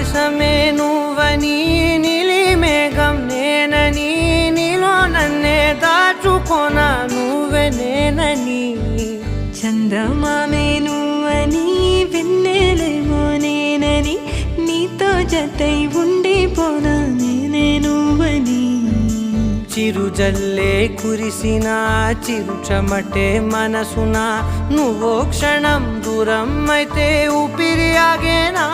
ఆకాశమే నువ్వని నీలి మేఘం నేనని నీలో నన్నే దాచుకోనా నువ్వే నేనని చందమామే నువ్వని వెన్నెలేమో నేనని నీతో జతై ఉండిపోనా నేనే నువ్వని చిరుజల్లే కురిసిన చిరు చెమటే మనసున నువ్వో క్షణం దూరం అయితే ఊపిరి ఆగేనా